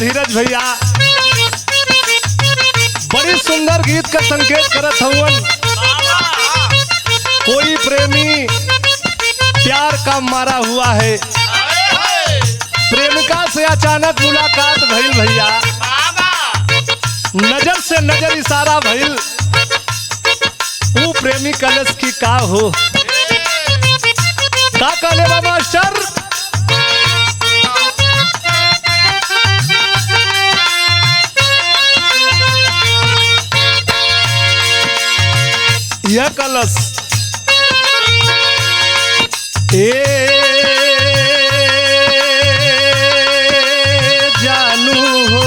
धीरज भैया बड़ी सुंदर गीत का संकेत करत हवन। कोई प्रेमी प्यार का मारा हुआ है, प्रेमिका से अचानक मुलाकात भइल भैया, नजर से नजर इशारा भइल, वो प्रेमी कलश की का हो का कहले बा मास्टर। यह कलश जानू हो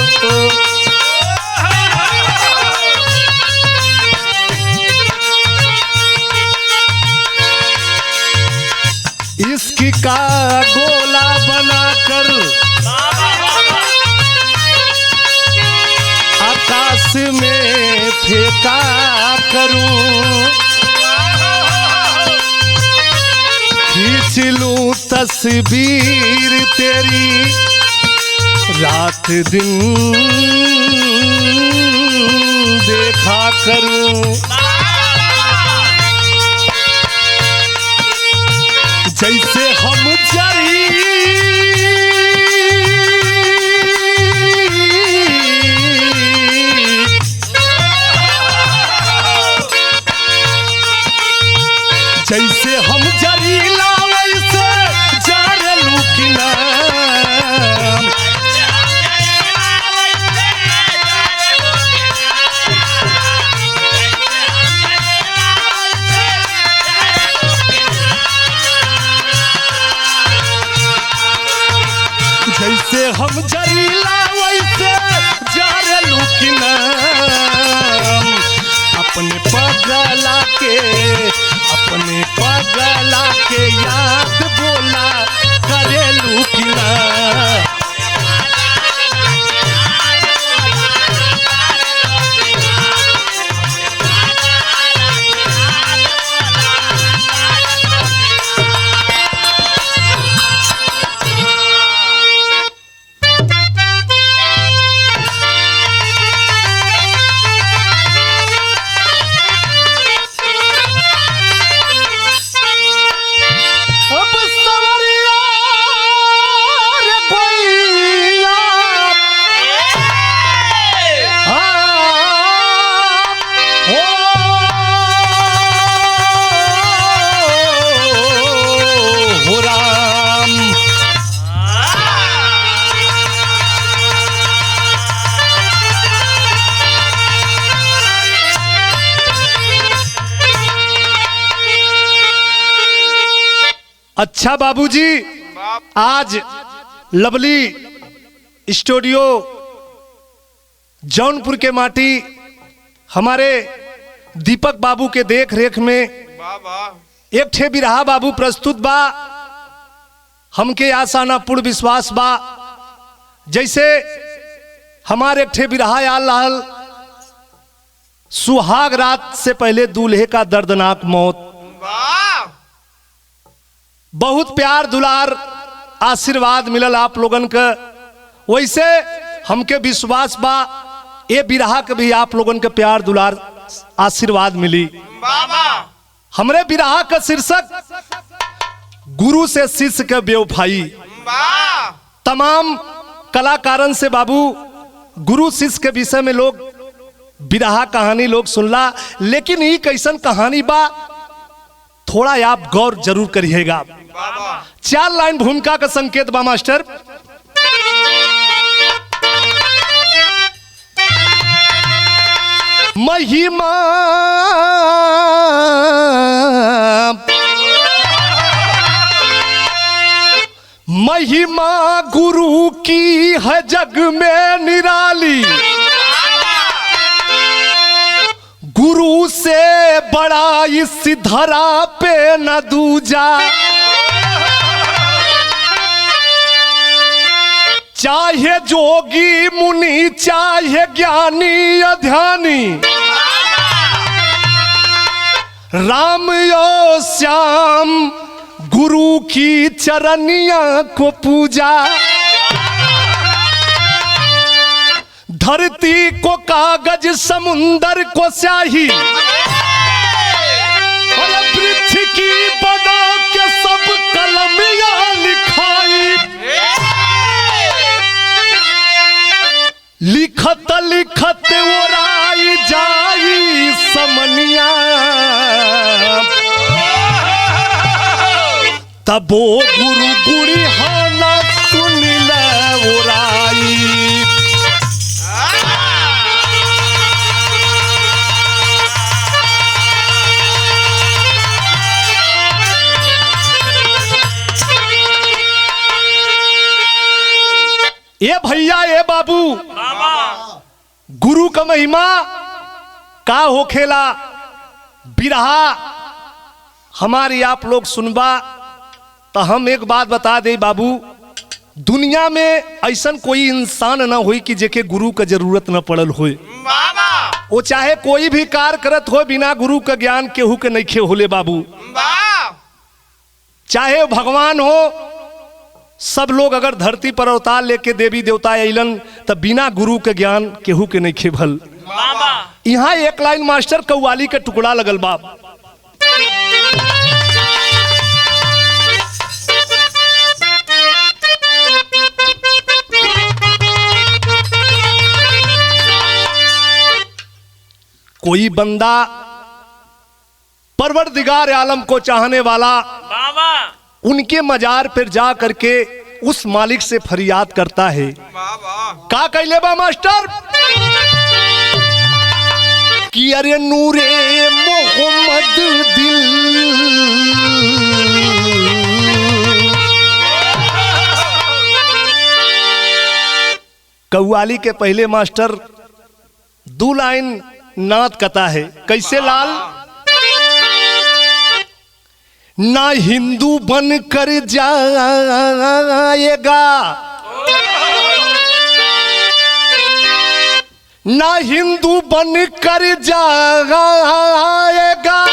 इसकी का गोला बनाकर आकाश में फेंका करूं, खींच लूं तस्वीर तेरी रात दिन देखा करूं, जैसे हम जरी जैसे हम जरीला वैसे जारलू की नाम, जैसे हम जरीला वैसे जारलू की नाम, अपने पगला के याद बोला करेलू की ना। अच्छा बाबूजी, आज लवली स्टूडियो जौनपुर के माटी हमारे दीपक बाबू के देख रेख में एक ठे बिरहा बाबू प्रस्तुत बा। हमके आशा ना पूर्ण विश्वास बा जैसे हमारे एक ठे बिरहा आल रहल, सुहाग रात से पहले दूल्हे का दर्दनाक मौत। बहुत प्यार दुलार आशीर्वाद मिलल आप लोगन का, वैसे हमके विश्वास बा ये बिरहा के भी आप लोगन के प्यार दुलार आशीर्वाद मिली। हमरे बिरहा का शीर्षक गुरु से शिष्य के बेवफाई। तमाम कलाकारन से बाबू गुरु शिष्य के विषय में लोग बिरहा कहानी लोग सुनला, लेकिन ये कैसन कहानी बा थोड़ा आप गौर जरूर करिएगा। 4 लाइन भूमिका का संकेत बा मास्टर। महिमा महिमा गुरु की है जग में निराली, गुरु से बड़ा इस धरा पे न दूजा, चाहे जोगी मुनि चाहे ज्ञानी अध्यानी, राम यो श्याम गुरु की चरनिया को पूजा। धरती को कागज समुंदर को स्याही और वृक्ष की बना के सब कलमियां लिखाई। लिखत लिखत ओराई जाई समनिया तबो गुरु गुड़ी हाना सुन ले ओराई। ए भैया ए बाबू गुरु का महिमा का होखेला बिरहा हमारी आप लोग सुनबा तो हम एक बात बता दे बाबू, दुनिया में ऐसा कोई इंसान ना होई कि जेके गुरु का जरूरत न पड़ल होए। वो चाहे कोई भी कार्य करत हो बिना गुरु का ज्ञान केहू के नइखे होले बाबू। चाहे भगवान हो, सब लोग अगर धरती पर अवतार लेके देवी देवता अइलन तब बिना गुरु के ज्ञान केहू के नइखे भल। यहाँ एक लाइन मास्टर कव्वाली के टुकड़ा लगल बाप। कोई बंदा परवरदिगार आलम को चाहने वाला उनके मजार पर जा करके उस मालिक से फरियाद करता है। का कहले बा मास्टर कि अरे नूरे मोहम्मद दिल कव्वाली के पहले मास्टर दो लाइन नात कथा है। कैसे लाल? ना हिंदू बन कर जाएगा, ना हिंदू बन कर जाएगा,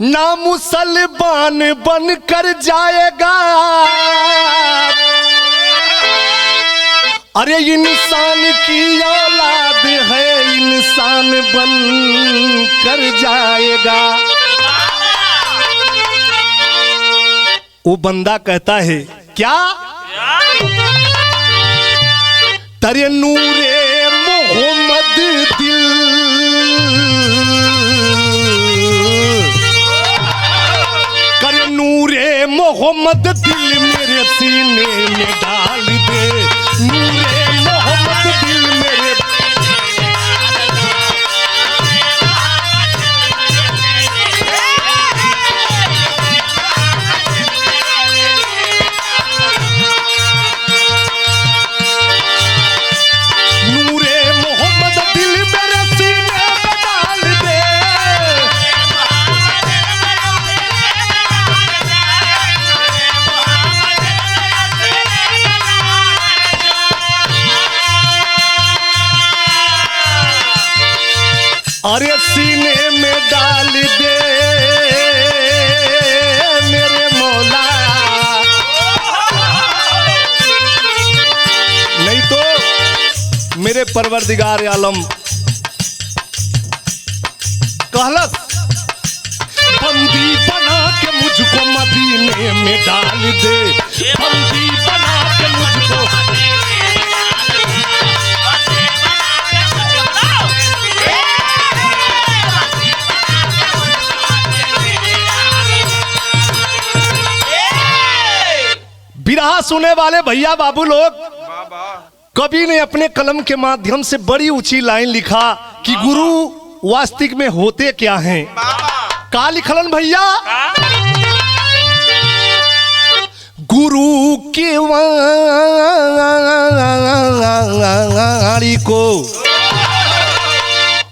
ना मुसलमान बन कर जाएगा। अरे इंसान की औलाद है, इंसान बन कर जाएगा। वो बंदा कहता है क्या? तेरे नूरे मोहम्मद दिल करे, नूरे मोहम्मद दिल मेरे सीने में डाल दे, नूरे मोहम्मद दिल मेरे। नूरे मोहम्मद दिल मेरे सीने में डाल दे, अरे सीने में डाल दे मेरे मौला। नहीं तो मेरे परवरदिगार आलम कहलस बंदी बना के मुझको मदीने में डाल दे, बंदी बना के मुझको। बिरहा सुने वाले भैया बाबू लोग, कवि ने अपने कलम के माध्यम से बड़ी ऊंची लाइन लिखा कि गुरु वास्तविक में होते क्या हैं। का लिखलन भैया? गुरु के वाणी को,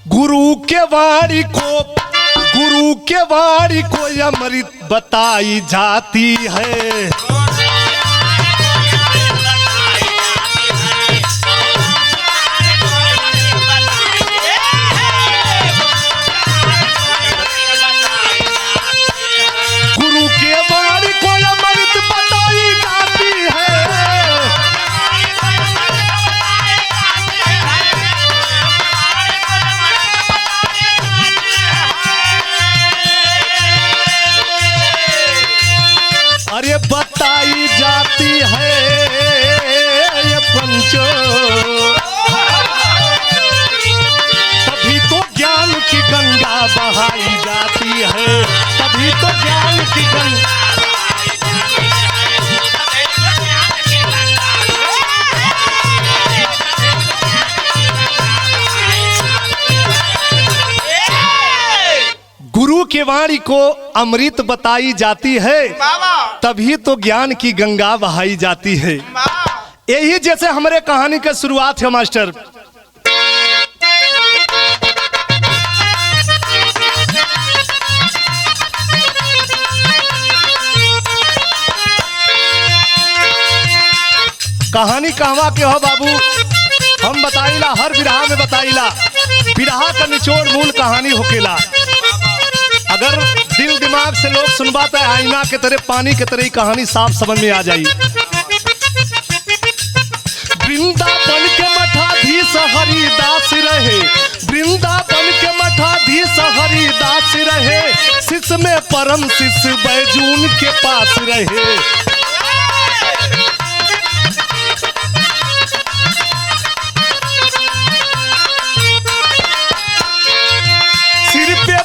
गुरु के वाणी को, गुरु के वाणी को अमृत बताई जाती है। गुरु के वाणी को अमृत बताई जाती है। ज्ञान की गंगा। गुरु के वाणी को अमृत बताई जाती है, तभी तो ज्ञान की गंगा बहाई जाती है। यही जैसे हमारे कहानी का शुरुआत है मास्टर। कहानी कहवा के हो बाबू, हम बताइला, हर बिरहा में बताइला। बिरहा का निचोड़ मूल कहानी होकेला। अगर दिल दिमाग से लोग सुनबा तो आईना के तरह, पानी के तरह कहानी साफ समझ में आ जाई। वृंदावन के मठाधीश हरिदास रहे, वृंदावन के मठाधीश हरिदास रहे, शिष्य में परम शिष्य बैजून के पास रहे।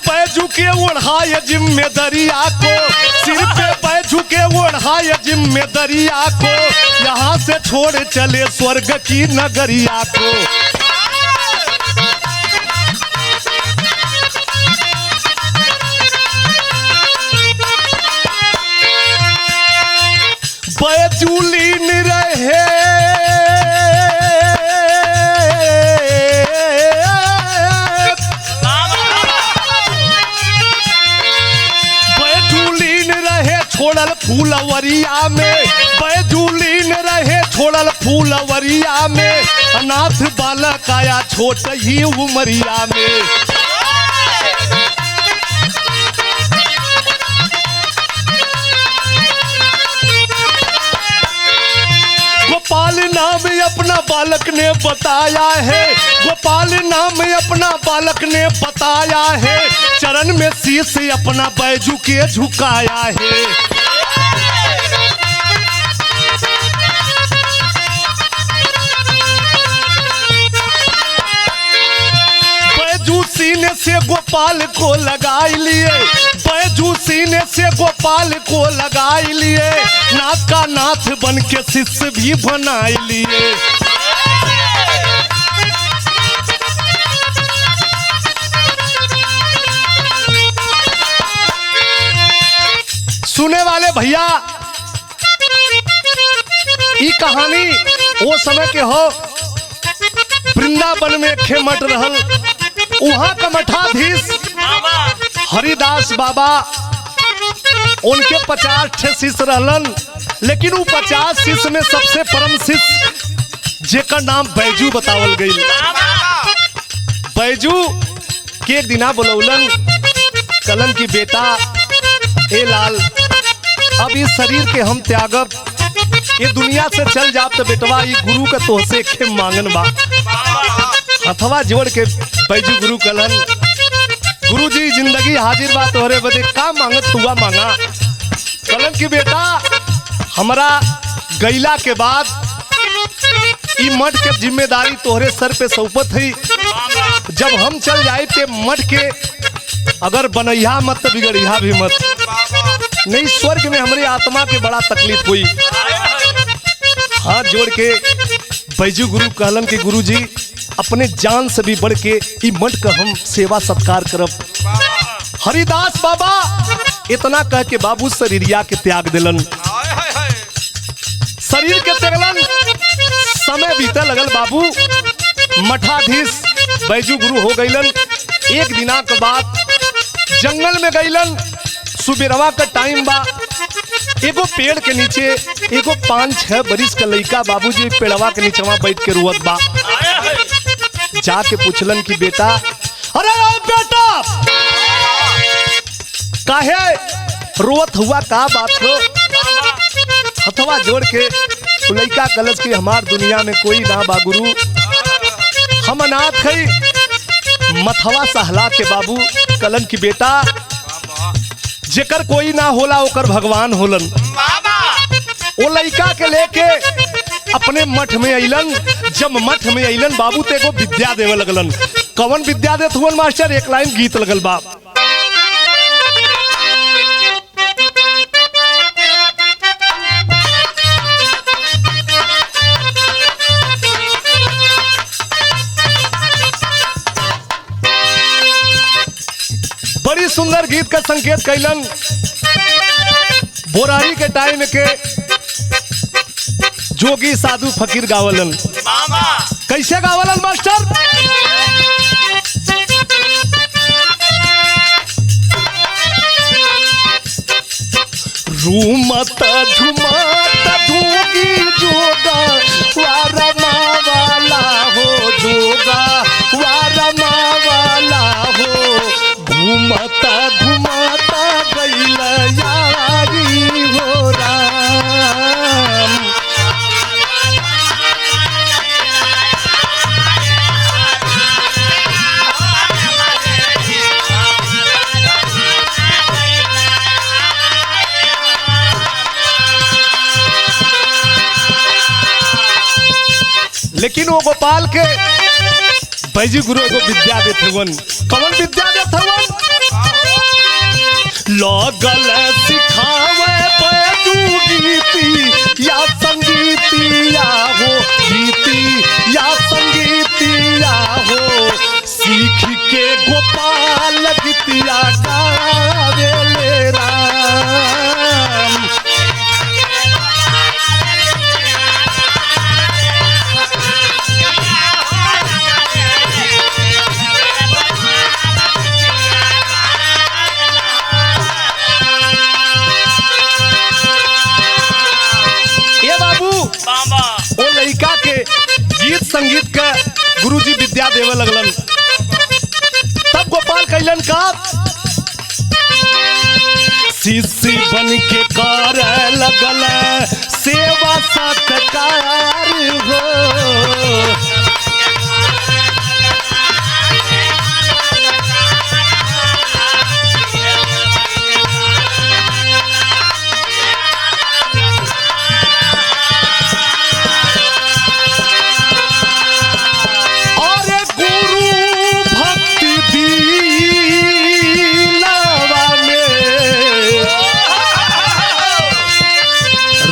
बैजू के ओढ़ाए जिम्मेदारिया को, सिर पे बैजू के ओढ़ाए जिम्मेदारिया को, यहाँ से छोड़ चले स्वर्ग की नगरिया को। बैजू लीन रहे छोड़ल फूलवरिया में, बैजूलीन रहे छोड़ल फूलवरिया में, अनाथ बालक आया छोट ही उमरिया में। गोपाल नाम अपना बालक ने बताया है, गोपाल नाम अपना बालक ने बताया है, चरण में शीश अपना बैजू के झुकाया है। बैजू सीने से गोपाल को लगाई लिए, बैजू सीने से गोपाल को लगाई लिए, नाथ का नाथ बन के शिष्य भी बनाई लिए। सुने वाले भैया, ये कहानी वो समय के हो, वृंदावन में खेमट रहल, वहां का मठाधीश हरिदास बाबा, उनके 50 शिष्य रहलन, लेकिन वो 50 शिष्य में सबसे परम शिष्य जेकर नाम बैजू बतावल गई। बैजू के एक दिना बोलौलन, कलन की बेटा ए लाल, अब इस शरीर के हम त्यागब, ये दुनिया से चल जाब तो बेटवा ये गुरु का तोहसे खे मांगन बा। हथवा जोड़ के बैजू गुरु कलन, गुरु जी जिंदगी हाजिर बा तोहरे बदे, का मांगत हुआ मांगा। कलन की बेटा, हमारा गैला के बाद ई मठ के जिम्मेदारी तोहरे सर पे सौंपत है। जब हम चल जाए ते मठ के अगर बनैया मत तो बिगड़िया भी मत, नहीं स्वर्ग में हमारी आत्मा के बड़ा तकलीफ हुई। हाथ जोड़ के बैजू गुरु कहलन कि गुरु जी अपने जान से भी बढ़ के ई मठ का हम सेवा सत्कार करब। हरिदास बाबा इतना कह के बाबू शरीरिया के त्याग दिलन, शरीर के त्यागलन। समय बीते लगल बाबू, मठाधीश बैजू गुरु हो गईलन। एक दिना के बाद जंगल में गईलन, सुबेरवा का टाइम बा, एगो पेड़ के नीचे एगो 5-6 बरिस का लड़का बाबूजी पेड़वा के नीचे बैठ के रुअत बा। जाके पूछलन कि बेटा, अरे बेटा काहे रोत हुआ, का बात हो? हथवा जोड़ के लड़का कलश की हमार दुनिया में कोई ना बा गुरु, हम अनाथ है। मथवा सहला के बाबू कलन की बेटा, जेकर कोई ना होला ओकर भगवान होलन। वो लड़का के लेके अपने मठ में अइलन। जब मठ में अइलन बाबू ते को विद्या देवे लगलन। कवन विद्या देत हुवन मास्टर? एक लाइन गीत लगल बा, सुंदर गीत का संकेत कैलन बोरारी के टाइम के जोगी साधु फकीर गावलन। कैसे गावलन मास्टर? रूमत झुमत जोगी जोगा वारमा वाला हो, जोगा वारमा वाला हो, घूमता घुमाता गइल यारी हो राम। लेकिन वो गोपाल के बैजी गुरु को विद्या देत हवन। कौन विद्या देत हवन? लगल सिखावे बैजू गीती या संगीतिया हो, गीती या संगीतिया हो, सीख के गोपाल गीतिया गावे ले राम। ओ लड़का के गीत संगीत का गुरुजी विद्या देवे लगलन। तब गोपाल कैलन का शिष्य बन के कर लगल सेवा सत्कार हो।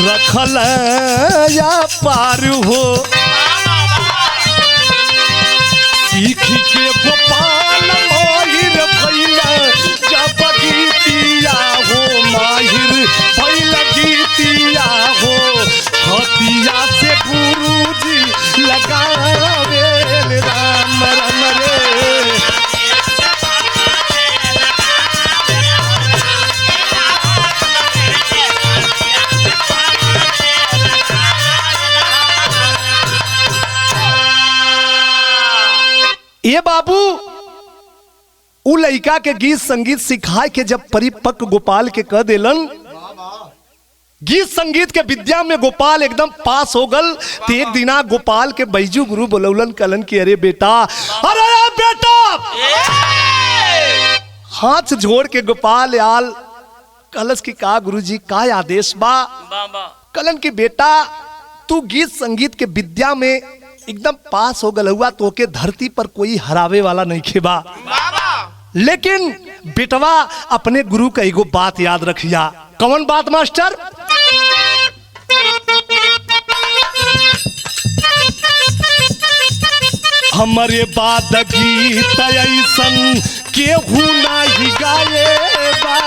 रखल या पार हो, सीख के गोपाल माहिर भइल जब गीतिया हो, माहिर भइल गीतिया हो, हतिया से गुरुजी लगावे राम राम रे। ये बाबू उ लड़का के गीत संगीत सिखाए के जब परिपक्व गोपाल के कह देलन, गीत संगीत के विद्या में गोपाल एकदम पास हो गल। तो एक दिना गोपाल के बैजू गुरु बोलौलन, कलन की अरे बेटा, अरे बेटा, हाथ जोड़ के गोपाल आल कलश की का गुरुजी का आदेश बा? कलन की बेटा तू गीत संगीत के विद्या में एकदम पास हो गल हुआ, तो के धरती पर कोई हरावे वाला नहीं खेबा। लेकिन बेटवा अपने गुरु का एगो बात याद रखिया। कौन बात मास्टर? हमारे बाद गीत ऐसन केहू नहीं गाएबा,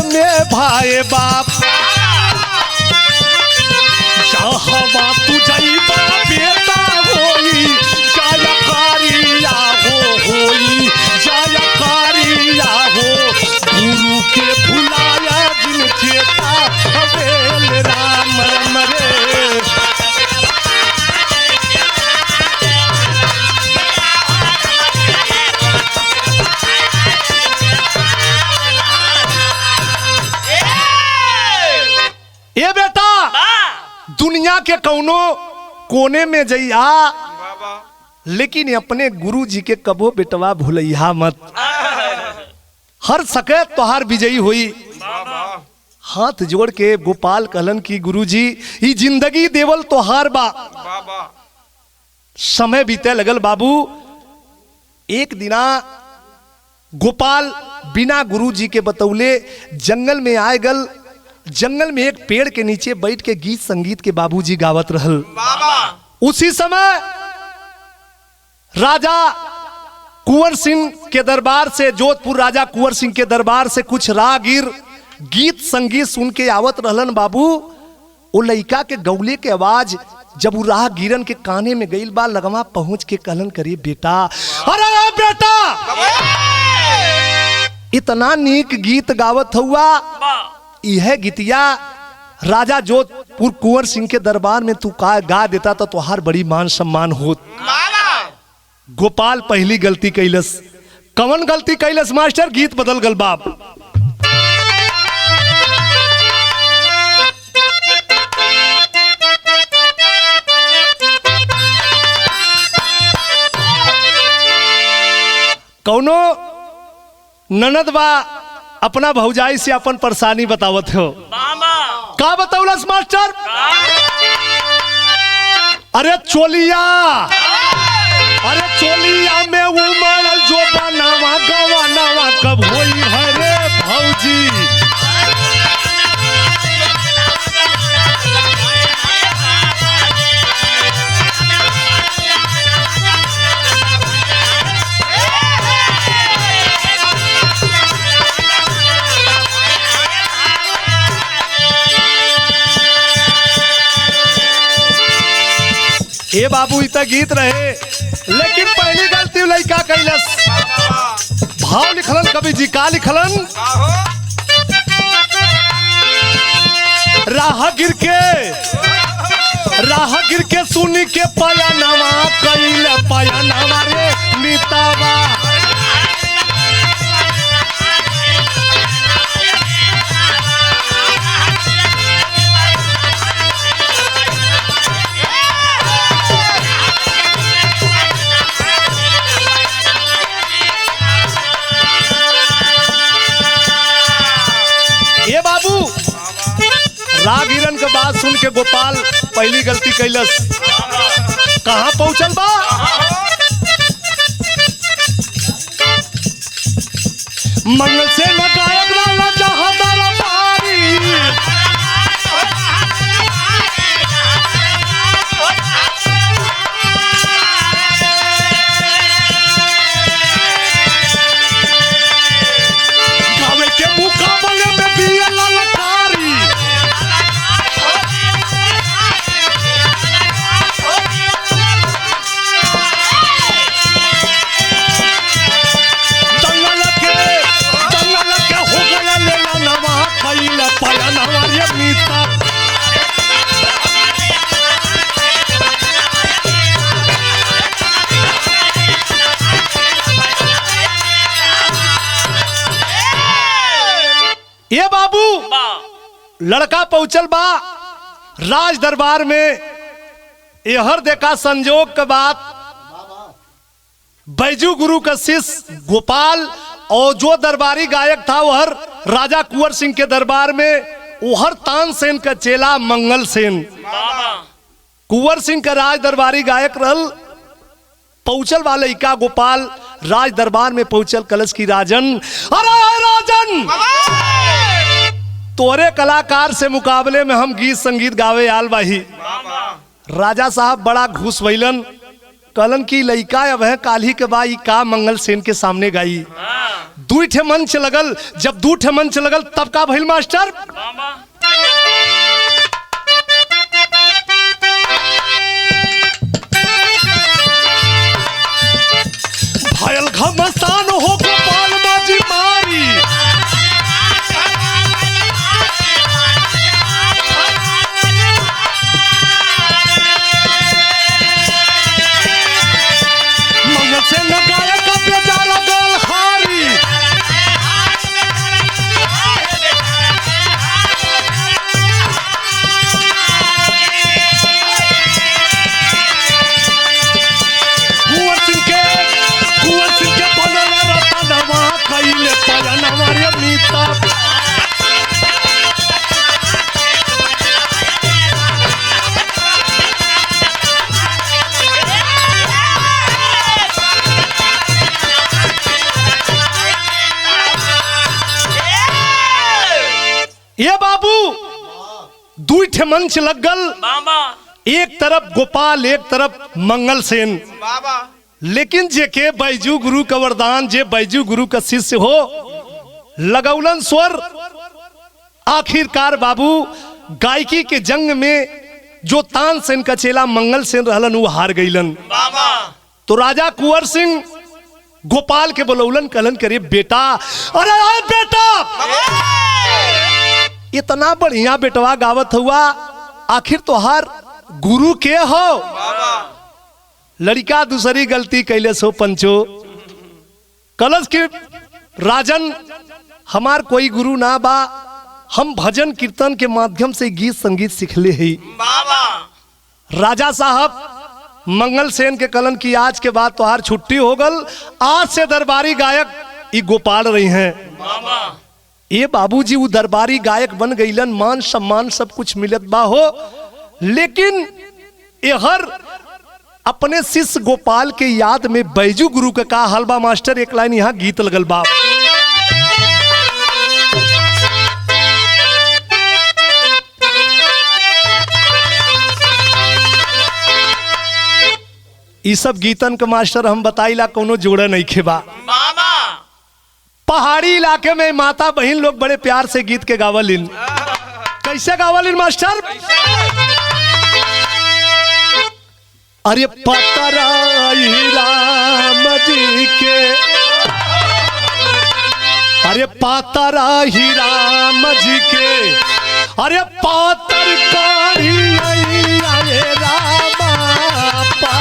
में भाई बाप चाहवा तू जाइबा बेटा होई जयकारिया हो, होई जयकारिया हो, गुरु के भुलाया जिन चेता हवेल राम राम रे। ये बेटा दुनिया के कौनो कोने में जइया, लेकिन अपने गुरु जी के कबो बेटवा भूलैया मत। हर सके तोहार विजयी हुई, हाथ जोड़ के गोपाल कहलन की गुरुजी ई जिंदगी देवल तोहार बा। समय बीते लगल बाबू। एक दिना गोपाल बिना गुरुजी के बतौले जंगल में आए गल। जंगल में एक पेड़ के नीचे बैठ के गीत संगीत के बाबूजी गावत रहल। उसी समय राजा कुंवर सिंह के दरबार से, जोधपुर राजा कुंवर सिंह के दरबार से कुछ राहगीर गीत संगीत सुन के आवत रहलन बाबू। वो लइका के गौले के आवाज जब वो राहगीरन के काने में गईल बा, लगवा पहुंच के कहलन करिए बेटा, अरे बेटा इतना नीक गीत गावत हुआ, यह गीतिया राजा जोधपुर कुंवर सिंह के दरबार में तू गा देता तो तुहार बड़ी मान सम्मान होत। गोपाल पहली गलती कैलस। कवन गलती कैलस मास्टर? गीत बदल गल बाप। कौनो ननद बा अपना भौजाई से अपन परेशानी बतावत हो। का बताउलस मास्टर? अरे चोलिया में उमड़ल जो बनावा गवानावा कब होई है रे भौजी। ए बाबू इतना गीत रहे, लेकिन पहली गलती लइका कैलस। भाव लिखलन कवि जी, का लिखलन? राहगीर के सुनी के पयनवा कैल पयनवा रे नीतावा। ये बाबू राहगीरन के बात सुन के गोपाल पहली गलती कैलस। कहां पहुंचल बा? मंगल से न गायब वाला जहां दरबारी। गावे के मुकाबले में भी ललकारी। दंगल के हो गया लेला नवा कैल पयनवा रे नीता। ये बाबू लड़का पहुंचल बा राज दरबार में। यहर देखा संजोग के बात, बैजू गुरु का शिष्य गोपाल और जो दरबारी गायक था वह राजा कुंवर सिंह के दरबार में, वह तानसेन का चेला मंगल सेन। कुंवर सिंह का राज दरबारी गायक रहल। पहुंचल वाले इका गोपाल राज दरबार में पहुंचल कलश की राजन, अरे राजन तोरे कलाकार से मुकाबले में हम गीत संगीत गावे आल बाही। राजा साहब बड़ा घूस वैलन, कहलन की लइका अब है काली के बाई का मंगल सेन के सामने गाई। दू ठे मंच लगल, जब दू ठे मंच लगल तब का भइल मास्टर? भयल घमसान हो गोपाल बाजी मारी। मंगल से न गायक का बेचारा गोल हारी। ठे मंच लग गल, एक तरफ गोपाल एक तरफ मंगल सेन। लेकिन जे के बैजू गुरु का वरदान, जे बैजू गुरु का शिष्य हो, लगौलन स्वर। आखिरकार बाबू गायकी के जंग में जो तानसेन का चेला मंगल सेन रहलन वो हार गईलन। तो राजा कुंवर सिंह गोपाल के बुलौलन, कहलन करे बेटा, अरे आए बेटा, इतना बढ़िया बेटवा गावत हुआ, आखिर तोहार गुरु के हो? लड़का दूसरी गलती कैले सो पंचो, कलश के राजन हमार कोई गुरु ना बा, हम भजन कीर्तन के माध्यम से गीत संगीत सीखले ही। राजा साहब मंगल सेन के कलन की आज के बाद तोहार छुट्टी हो गल, आज से दरबारी गायक ई गोपाल रही हैं। ये बाबूजी वो दरबारी गायक बन गईलन, मान सम्मान सब कुछ मिलत बा हो, लेकिन ये हर अपने शिष्य गोपाल के याद में बैजू गुरु का का हलबा मास्टर, एक लाइन यहाँ गीत लगल बा। ये सब गीतन के मास्टर हम बताइला कोनो जोड़ा नहीं खेबा। पहाड़ी इलाके में माता बहन लोग बड़े प्यार से गीत के गावलिन। कैसे गावलिन मास्टर? अरे पतराई राम जी के, अरे पातराही राम जी के, अरे पातर कारी रामा पा।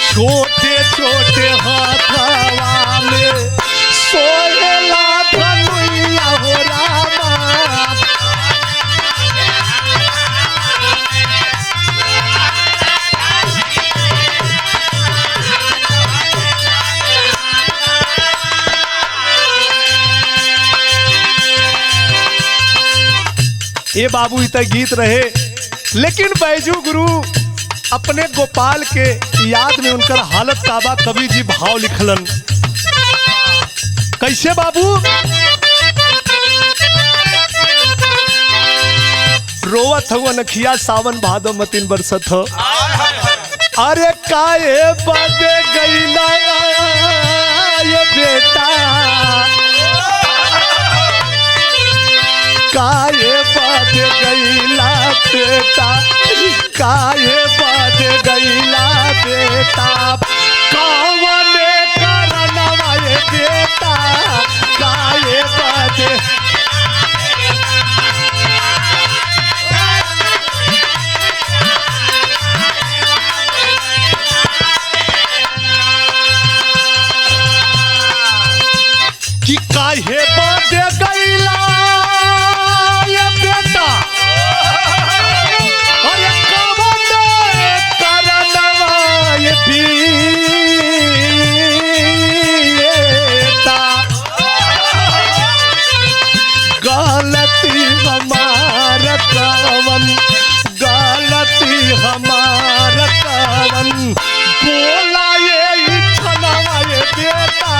छोटे छोटे हाथवा में सोहेला धनुया हो रामा। ये बाबू इतना गीत रहे, लेकिन बैजू गुरु अपने गोपाल के याद में उनकर हालत काबा कवि जी भाव लिखलन। कैसे बाबू? रोवत हुआ नखिया सावन भादो मतीन बरसत हो। अरे काहे बदे गईला ये बेटा, काहे बदे गईला बेटा, काहे बदे गईला बेटा, कौने करनवा ये बेटा, काहे बदे। कि काहे बदे गईला ये बेटा, अरे कौने करनवा ये बेटा, गलती हमार कवन, गलती हमार कवन, बोला ये छनवा ये बेटा।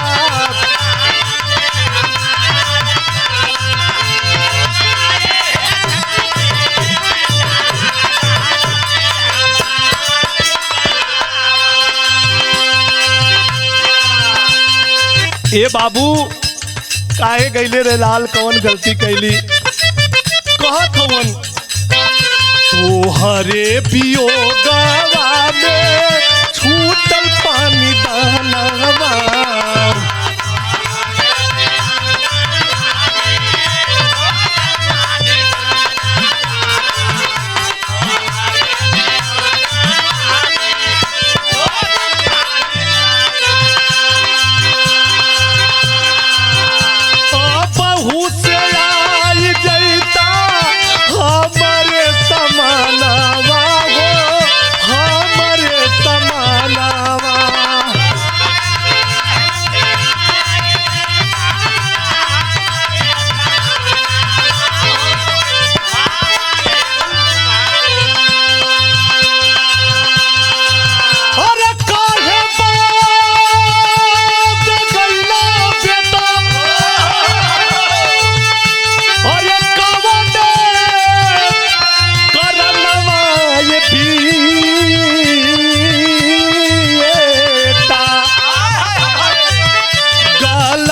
ए बाबू काहे गईले रे लाल, कौन गलती कैली? कहत हवन तोहरे वियोगवा में छूटल पानी दानवा,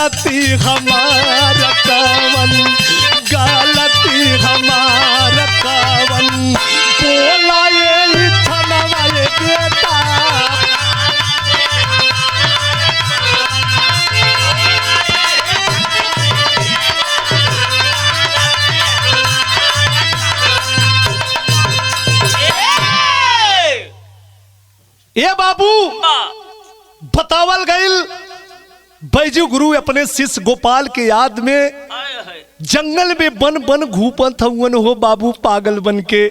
गलती हमार कवन, गलती हमार कवन, बोला ये थनवा ये बेटा। ए बाबू बतावल गईल बैजू गुरु अपने शिष्य गोपाल के याद में जंगल में बन बन घूपत हवन हो बाबू पागल बन के।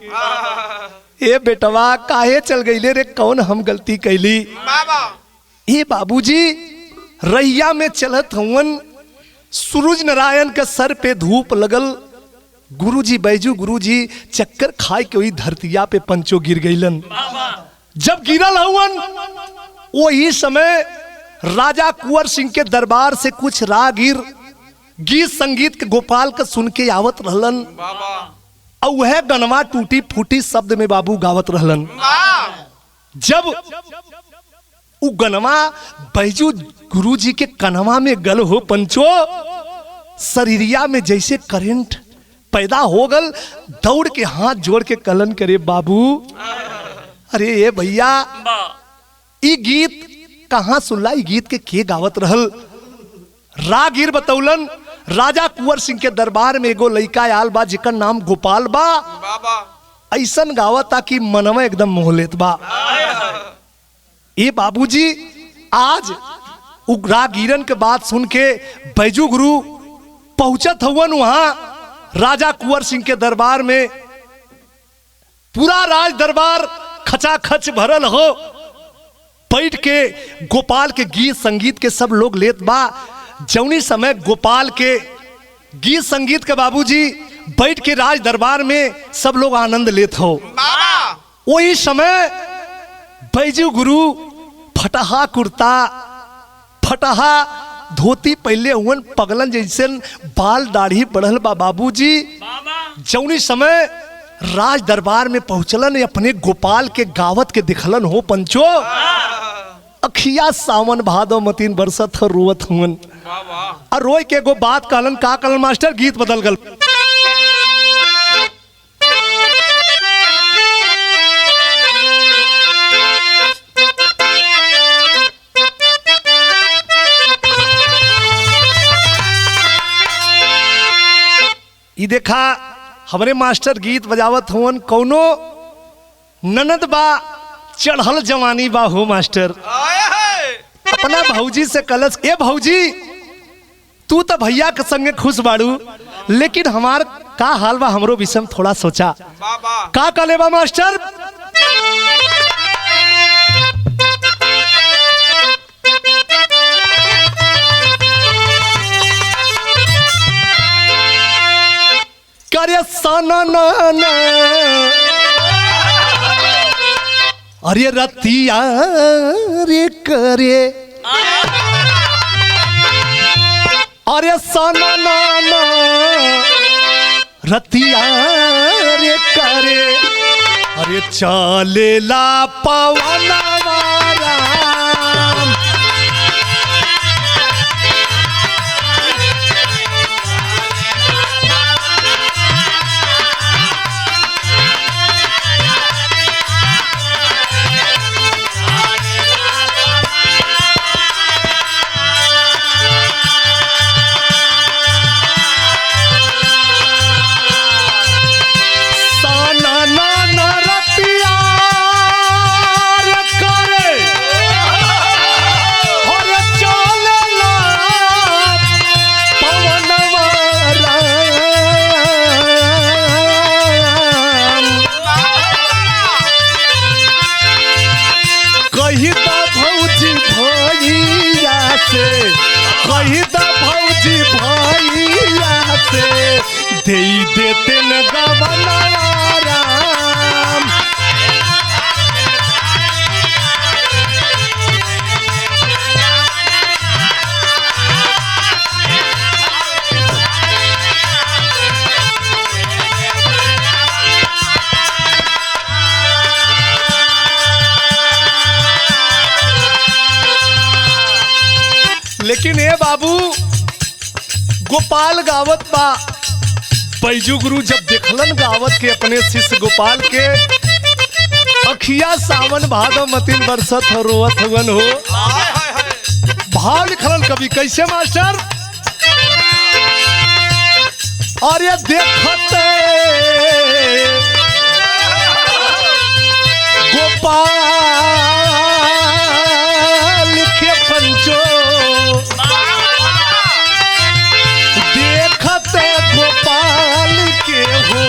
ए बेटवा काहे चल गईले रे, कौन हम गलती कैली। ए बाबूजी रैया में चलत हवन, सूरज नारायण के सर पे धूप लगल। गुरुजी बैजू गुरुजी चक्कर खाए के वही धरतिया पे पंचो गिर गईलन। जब गिरल हवन वही समय राजा कुंवर सिंह के दरबार से कुछ रागीर गीत संगीत के गोपाल का सुन के आवत रहलन और वह गनवा टूटी फूटी शब्द में बाबू गावत रहलन। जब उ गनवा बैजू गुरुजी के कनवा में गल हो पंचो, शरीरिया में जैसे करंट पैदा हो गल। दौड़ के हाथ जोड़ के कलन करे बाबू, अरे ये भैया ई गीत कहाँ सुनला, ई गीत के गावत रहल। रागीर बतौलन राजा कुंवर सिंह के दरबार में एगो लइका आल बा जिकर नाम गोपाल बा, ऐसन गावता कि मनवा एकदम मोह लेत बा। ए बाबूजी आज उ रागीरन के बात सुन के बैजू गुरु पहुंचत हवन वहां राजा कुंवर सिंह के दरबार में। पूरा राज दरबार खचाखच भरल हो, बैठ के गोपाल के गीत संगीत के सब लोग लेत बा। जौनी समय गोपाल के गीत संगीत के बाबूजी बैठ के राज दरबार में सब लोग आनंद लेत हो। वही समय बैजू गुरु फटहा कुर्ता फटहा धोती पहले हुवन, पगलन जैसे बाल दाढ़ी बढ़ल बा बाबूजी। जौनी समय राज दरबार में पहुंचलन अपने गोपाल के गावत के दिखलन हो पंचो, अखिया सावन भादो मतीन बरसत हो रोवत हुवन। और रोय के एगो बात कहलन, का कहलन मास्टर, गीत बदल गल। ई देखा हमरे मास्टर गीत बजावत हुवन, कौनो ननद बा चढ़ल जवानी बा हो मास्टर। अपना भौजी से कलश, ए भौजी तू तो भैया के संगे खुश बाड़ू, लेकिन हमार का हाल बा हमरो विषय में थोड़ा सोचा। का कहले बा मास्टर, करे सना ना ना अरे रतिया रे करे, अरे सना ना ना रतिया रे करे, अरे चलेला पवनवा राम। दे देते न गवनवा राम। लेकिन ए बाबू गोपाल गावत बा। बैजू गुरु जब देखलन गावत के अपने शिष्य गोपाल के, अखिया सावन भादो मतीन बरसत हो रोवत हवन हो। भाव लिखलन कवि कैसे मास्टर? और ये देखते गोपाल के पंचो, देखते गोपाल के हो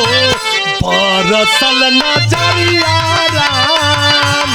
बरसल नजरिया राम।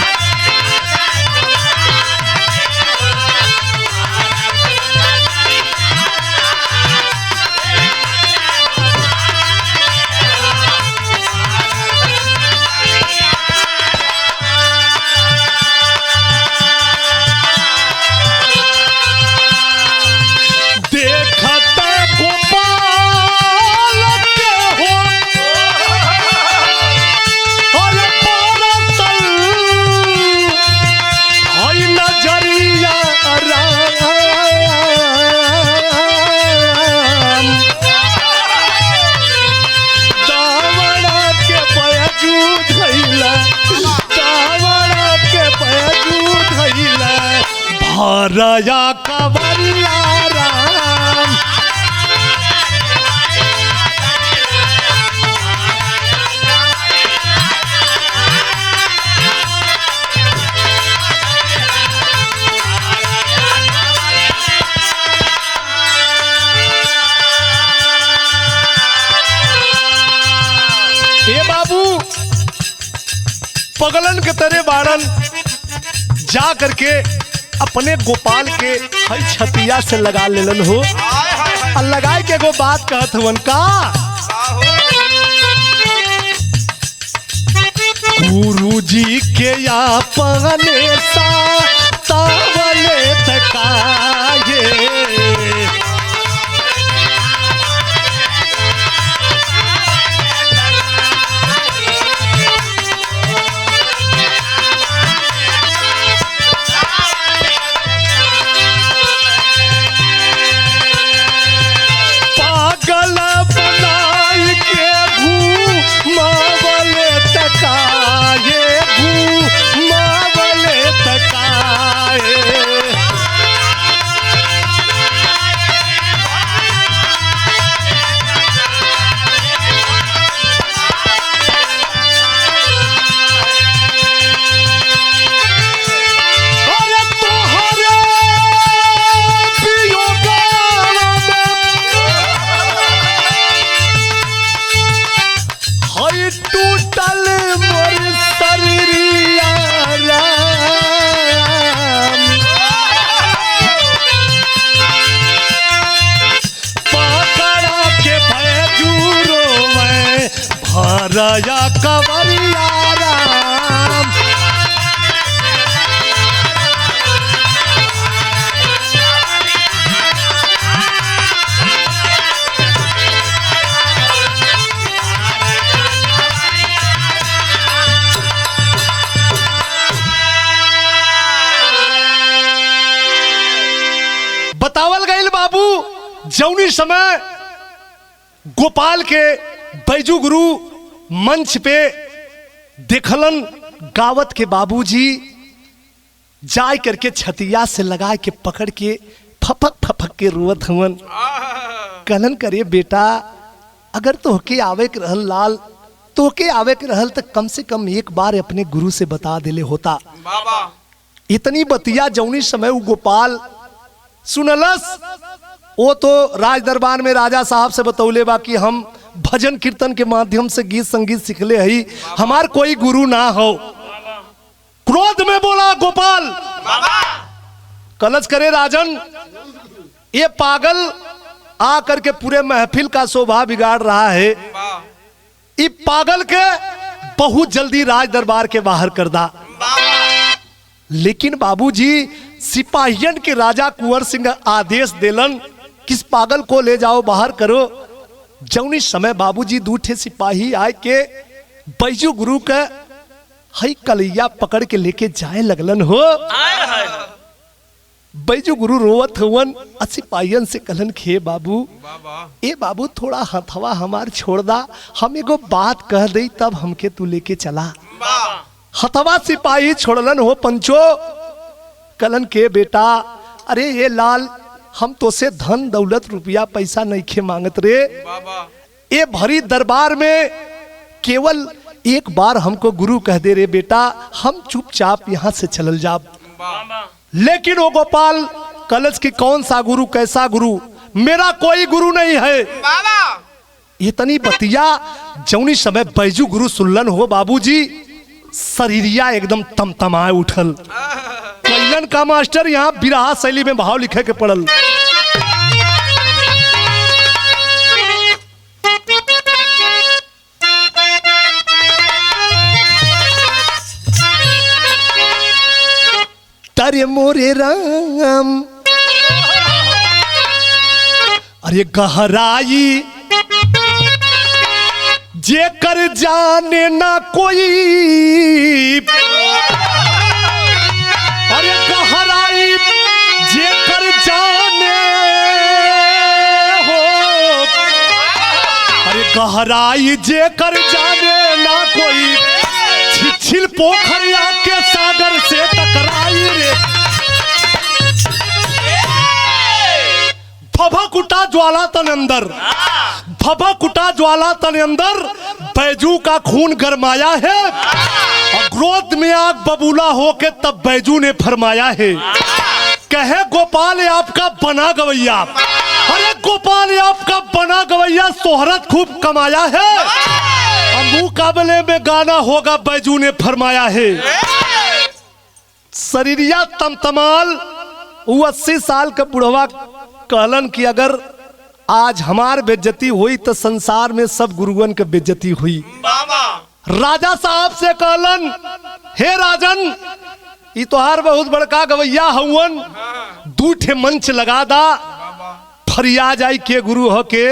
राजा कवरिया राम। ए बाबू पगलन के तरह बाड़न जा करके अपने गोपाल के हई छतिया से लगा लेलन हो। और लगाए के गो बात कहत हवन का, गुरु जी के अपने तावले तकाये, राजा कवरिया राम। बतावल गईल बाबू जौनी समय गोपाल के बैजू गुरु मंच पे देखलन गावत के बाबूजी जाय करके छतिया से लगा के पकड़ के फपक फपक के रोवत हवन। कहलन करे बेटा अगर तोहके आवे के रहल लाल, तोहके आवे के रहल तो कम से कम एक बार अपने गुरु से बता देले होता। इतनी बतिया जौनी समय वो गोपाल सुनलस, वो तो राज दरबार में राजा साहब से बतौले बा कि हम भजन कीर्तन के माध्यम से गीत संगीत सीखले हई, हमार कोई गुरु ना हो। क्रोध में बोला गोपाल, कलश करे राजन ये पागल आ करके पूरे महफिल का शोभा बिगाड़ रहा है, ये पागल के बहुत जल्दी राज दरबार के बाहर कर दा। लेकिन बाबूजी सिपाहियन के राजा कुंवर सिंह आदेश देलन किस पागल को ले जाओ बाहर करो। जौनी समय बाबूजी दूठे सिपाही आए के बैजू गुरु के हई कलैया पकड़ के लेके जाए लगलन हो। बैजू गुरु रोवत हुवन, सिपाहियन से कहलन खे बाबू, ए बाबू थोड़ा हथवा हमार छोड़ दा, हम एगो बात कह दई तब हमके तू लेके चला। हथवा सिपाही छोड़लन हो पंचो। कहलन के बेटा, अरे ये लाल हम तो से धन दौलत रुपया पैसा नहीं खे मांगत रे, ये भरी दरबार में केवल एक बार हमको गुरु कह दे रे बेटा, हम चुपचाप यहाँ से चलल जाब। लेकिन वो गोपाल कलश की कौन सा गुरु, कैसा गुरु, मेरा कोई गुरु नहीं है। इतनी बतिया जौनी समय बैजू गुरु सुनलन हो बाबूजी, शरीरिया एकदम तमतमाए उठल। कैलन का मास्टर यहाँ बिरहा शैली में भाव लिखे के पड़ल। अरे मोरे राम, अरे गहराई जे कर जाने ना कोई, अरे गहराई जे कर जाने हो, अरे गहराई जे कर जाने ना कोई, छिछिल पोखरिया के सागर से टकराई रे। भभकुटा ज्वाला तन अंदर, भभकुटा ज्वाला तन अंदर बैजू का खून गरमाया है, और क्रोध में आग बबूला होके तब बैजू ने फरमाया है, कहे गोपाल आपका बना गवैया, अरे गोपाल आपका बना गवैया शोहरत खूब कमाया है, मुकाबले में गाना होगा बैजू ने फरमाया है। शरीरिया तमतमाल, वो 80 साल का बुढ़वा कहलन कि अगर आज हमार बेइज्जती हुई तो संसार में सब गुरुअन के बेइज्जती हुई। राजा साहब से कहलन, हे राजन, ये तोहार बहुत बड़का गवैया हवन, दू ठे मंच लगा दा, फरिया जाई के गुरु हो के।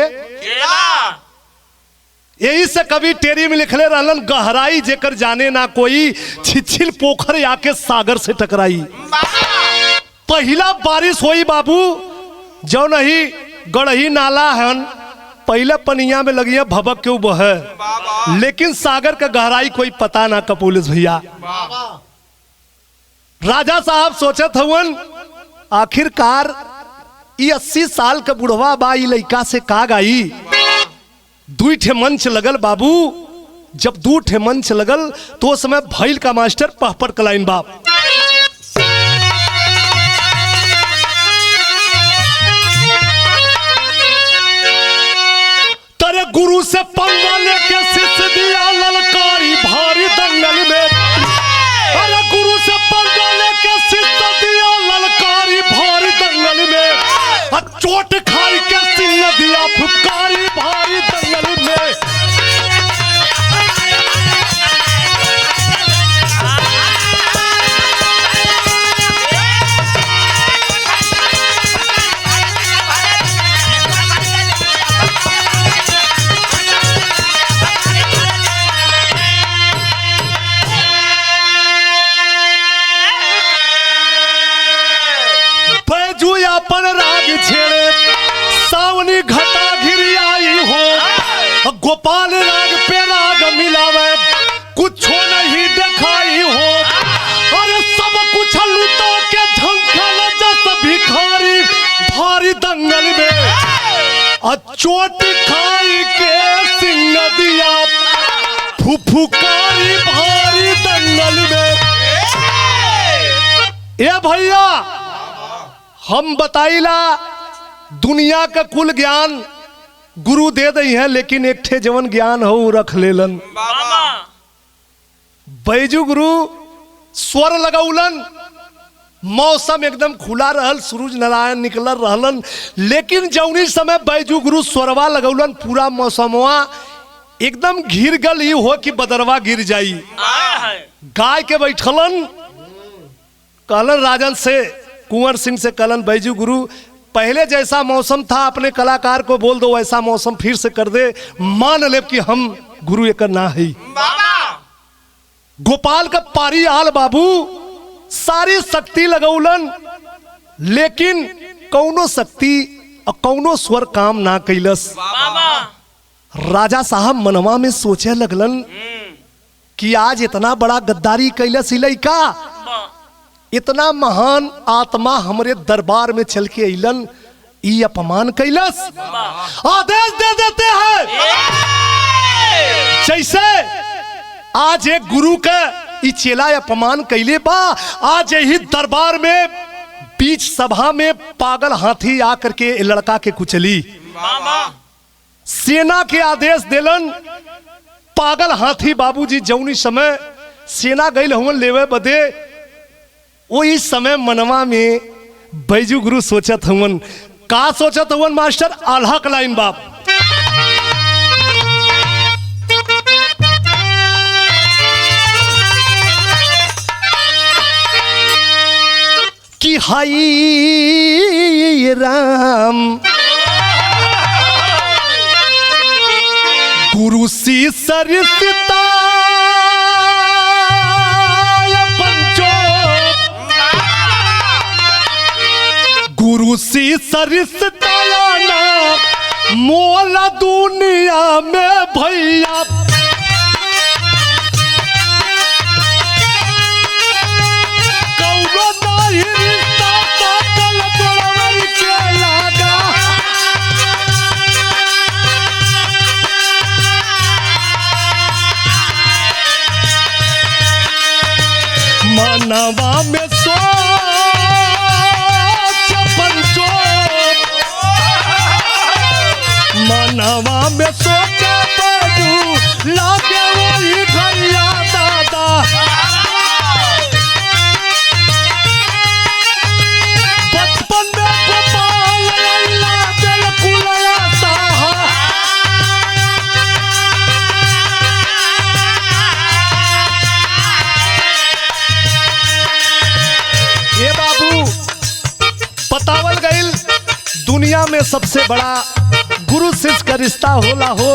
यही से कभी टेरी में लिखले रहलन, गहराई जेकर जाने ना कोई, छिछिल पोखर आके सागर से टकराई। पहला बारिश हुई बाबू, जो नहीं गढ़ही नाला है, पहले पनिया में लगी है भबक के उबह है, लेकिन सागर का गहराई कोई पता ना कपूलिस भैया। राजा साहब सोचत हवन, आखिरकार ये 80 साल का बुढ़वा बा, ई लइका से का गाई। दू ठे मंच लगल बाबू, जब दू ठे मंच लगल तो समय भैल का मास्टर पहपर कलाइन बाप। तेरे गुरु से पंगा लेके शिष्य दिया ललकारी भारी दंगल में, अरे गुरु से पंगा लेके शिष्य दिया ललकारी भारी दंगल में, चोट खाई के सिंह दिया फुफकारी भारी दंगल में। बैजू अपन राग छेड़े, सावनी घटा घिरी आई हो, गोपाल राग पे राग मिलावे, कुछ नहीं दिखाई हो, अरे सब कुछ लुटा के झंखल जस भिखारी भारी दंगल में, चोट खाई के सिंह दिया फुफुकारी भारी दंगल में। ए भैया, हम बताइला दुनिया का कुल ज्ञान गुरु दे दई है, लेकिन एक ठे जवन ज्ञान हो रख लेलन। बैजू गुरु स्वर लगौलन, मौसम एकदम खुला रहल, सूरज नारायण निकल रहलन, लेकिन जौनी समय बैजू गुरु स्वरवा लगौलन, पूरा मौसमवा एकदम घिर गल, ही हो कि बदरवा गिर जाई। गाय के बैठलन, कहलन राजन से, कुंवर सिंह से कहलन, बैजू गुरु पहले जैसा मौसम था अपने कलाकार को बोल दो वैसा मौसम फिर से कर दे, मान ले कि हम गुरु एक ना है। गोपाल का पारी आल बाबू सारी शक्ति लगौलन, लेकिन कौनो शक्ति और कौनो स्वर काम ना कैलस। राजा साहब मनवा में सोचे लगलन कि आज इतना बड़ा गद्दारी कैलस लइका, इतना महान आत्मा हमरे दरबार में चल के अइलन, ई अपमान कैलस। आदेश दे देते हैं जैसे आज एक गुरु का ई चेला अपमान कैले बा, आज यही दरबार में बीच सभा में पागल हाथी आकर के लड़का के कुचली। सेना के आदेश देलन, पागल हाथी बाबूजी जौनी समय सेना गई हुन लेवे बदे, वो इस समय मनवा में बैजू गुरु सोचत हुन। का सोचत हुन मास्टर? आल्हा लाइन बाप कि हाय राम गुरु सी सरिता पंचो, गुरु सी सरिता मोला दुनिया में भैया। मनवा में सोच पंचो, मनवा में सोच बाजू लागे वही घरिया दादा। बचपन में गोपाल लैला बिल्कुल ऐसा है। ये बाबू बतावल गईल दुनिया में सबसे बड़ा गुरु शिष्य का रिश्ता होला हो।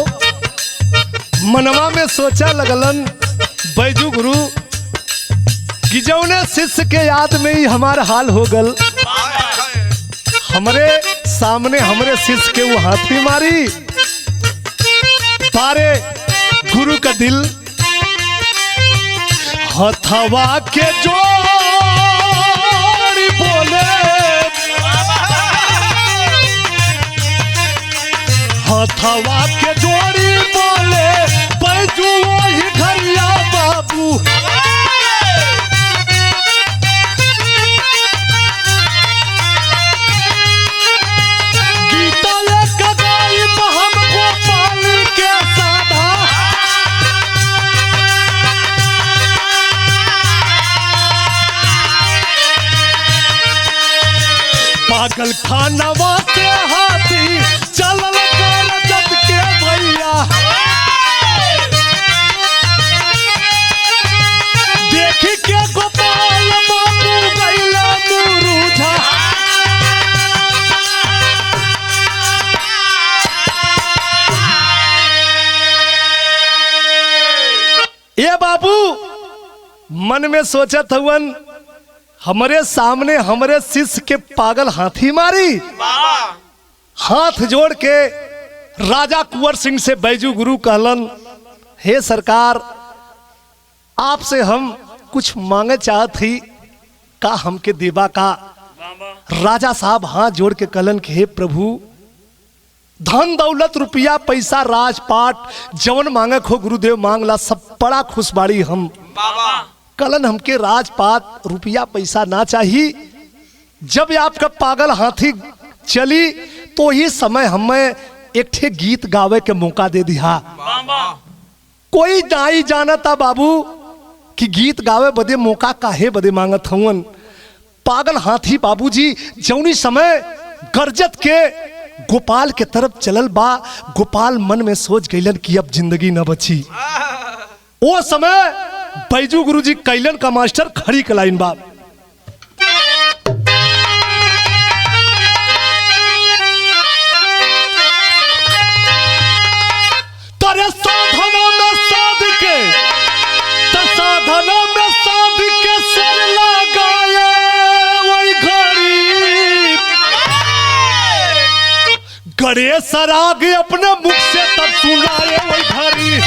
मनवा में सोचा लगलन बैजू गुरु कि जौने शिष्य के याद में ही हमारा हाल हो गल, हमरे सामने हमरे शिष्य के वो हाथी मारी, पारे गुरु का दिल हथवा के जो बोले, हथवा के जोड़ी बोले बैजू वही घरिया बाबू। गीता एक गाई हम गोपाल के साधा, पागल खानवा से हाथी चलल कर जत के भैया। देखी के गोपाल बाबू गैला मुरुझा। ये बाबू मन में सोचत हुवन हमारे सामने हमारे शिष्य के पागल हाथी मारी। हाथ जोड़ के राजा कुंवर सिंह से बैजू गुरु कहलन, हे सरकार आपसे हम कुछ मांगे चाहत ही, का हमके देवा का? राजा साहब हाथ जोड़ के कहलन कि हे प्रभु, धन दौलत रुपया पैसा राजपाट जवन मांगे खो गुरुदेव मांगला, सब बड़ा खुशबाड़ी हम। कलन हमके राजपाट रुपया पैसा ना चाहिए, जब आपका पागल हाथी चली तो ही समय हमें एक ठे गीत गावे के मौका दे दिया। कोई नहीं जानता बाबू कि गीत गावे बदे मौका काहे बदे मांगत हवन। पागल हाथी बाबूजी जौनी समय गरजत के गोपाल के तरफ चलल बा, गोपाल मन में सोच गईलन कि अब जिंदगी न बची। वो समय बैजू गुरुजी कैलन का मास्टर खड़ी कलाइन बा, तोरे साधनों में साध के, तो साधनों में साध के सुर लगाए वही घड़ी। गणेश राग अपने मुख से तब सुनाए वही घड़ी।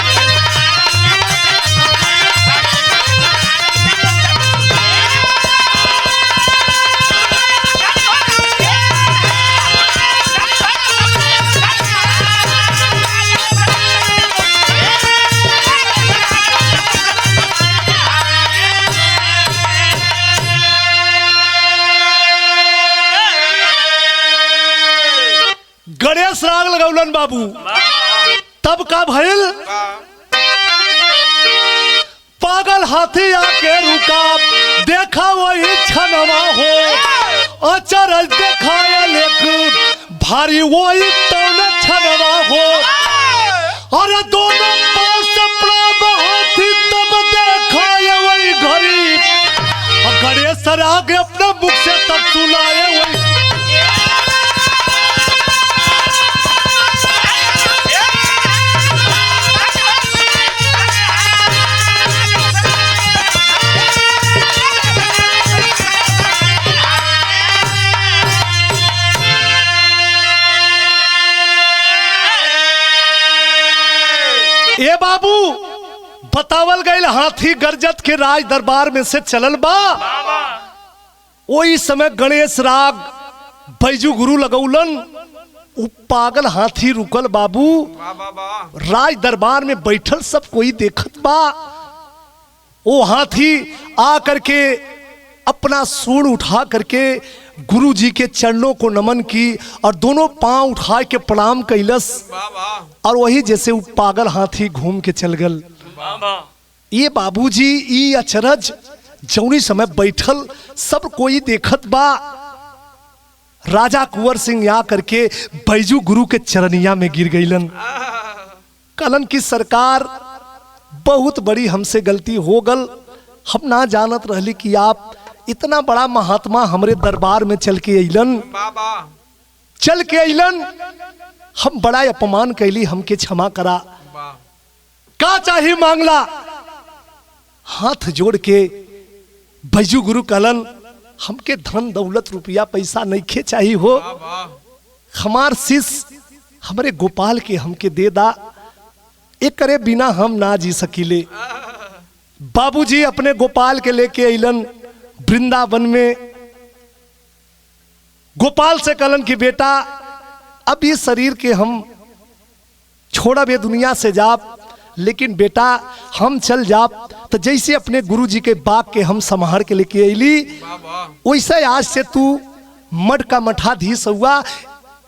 गणेश राग लगौलन बाबू, तब का भइल? पागल हाथी आके रुका, देखा वही छनवा हो, अचरज देखाया लेक भारी वही तौन छनवा हो। अरे दोनों पास हाथी तब देखाया वही घड़ी। गणेश राग अपने मुख से तब सुनाए वही। ए बाबू, बतावल गईल हाथी गर्जत के राज दरबार में से चलल बा। वही समय गणेश राग बैजू गुरु लगौलन, उ पागल हाथी रुकल बाबू। राज दरबार में बैठल सब कोई देखत बा। वो हाथी आ करके अपना सूंड उठा करके गुरु जी के चरणों को नमन की और दोनों पांव उठा के प्रणाम कैलस। और वही जैसे वो पागल हाथी घूम के चल गल। ये बाबूजी ई अचरज जौनी समय बैठल सब कोई देखत बा। राजा कुंवर सिंह या करके बैजू गुरु के चरनिया में गिर गईलन। कलन की सरकार, बहुत बड़ी हमसे गलती हो गल। हम ना जानत रहली कि आप इतना बड़ा महात्मा हमरे दरबार में चल के अइलन। हम बड़ा अपमान कैली, हमके क्षमा करा। का चाहिए मांगला? हाथ जोड़ के बैजू गुरु कहलन, हमके धन दौलत रुपया पैसा नहीं खे चाहिए हो। हमार शिष्य हमरे गोपाल के हमके दे दा, एक करे बिना हम ना जी सकीले। बाबूजी अपने गोपाल के लेके अइलन वृंदावन में। गोपाल से कहलन कि बेटा, अब ये शरीर के हम छोड़ब, ये दुनिया से जाप, लेकिन बेटा हम चल जाप तो जैसे अपने गुरुजी के बाग के हम संभार के लेके अइली, वैसे आज से तू मठ का मठाधीश हुआ।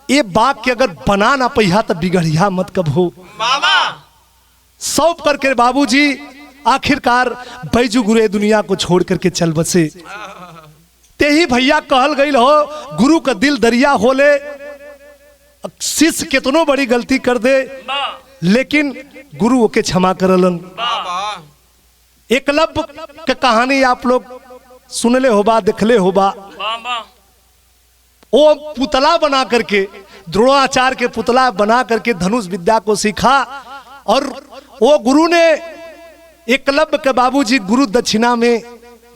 ये बाग के अगर बना ना पहिया तो बिगड़िया मत कब हो। सौंप करके बाबूजी आखिरकार बैजू गुरु दुनिया को छोड़ करके चल बसे। ते ही भैया कहल गई हो, गुरु का दिल दरिया होले। शिष्य कितनो बड़ी गलती कर दे लेकिन गुरु के क्षमा करलन। एकलव्य के कहानी आप लोग सुनले होबा, देखले होबा। वो पुतला बना करके, द्रोणाचार्य के पुतला बना करके धनुष विद्या को सीखा। और वो गुरु ने एकलव्य के बाबूजी गुरु दक्षिणा में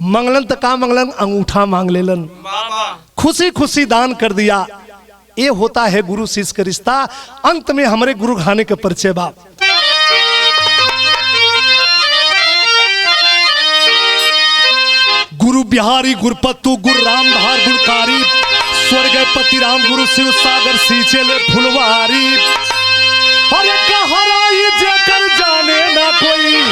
मंगलन तो का मंगलन, अंगूठा मांग लेलन। खुशी खुशी दान कर दिया। ये होता है गुरु शिष्य का रिश्ता। अंत में हमारे गुरु खाने का परिचय बाप। गुरु बिहारी गुरुपत्तु गुरु रामधार गुरुकारी, स्वर्ग पति राम गुरु शिव सागर सींचे फुलवारी। अरे कहराई जेकर जाने ना कोई,